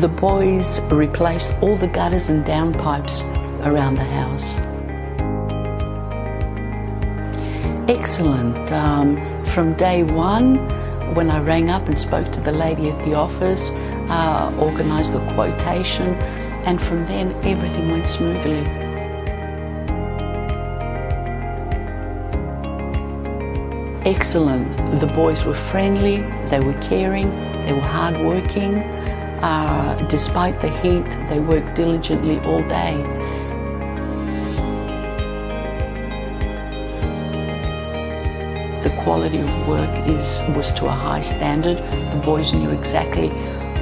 The boys replaced all the gutters and downpipes around the house. Excellent. From day one, when I rang up and spoke to the lady at the office, organised the quotation, and from then everything went smoothly. Excellent. The boys were friendly, they were caring, they were hardworking. Despite the heat, they worked diligently all day. The quality of work was to a high standard. The boys knew exactly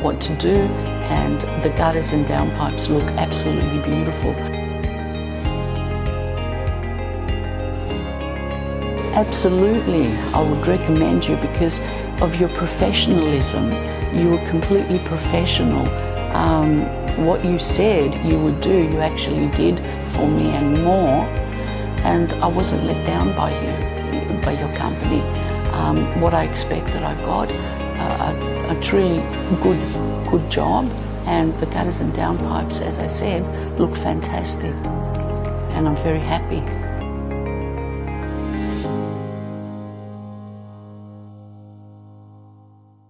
what to do, and the gutters and downpipes look absolutely beautiful. Absolutely, I would recommend you because of your professionalism. You were completely professional. What you said you would do, you actually did for me and more. And I wasn't let down by you, by your company. What I expected, I got. A truly good job. And the gutters and downpipes, as I said, look fantastic. And I'm very happy.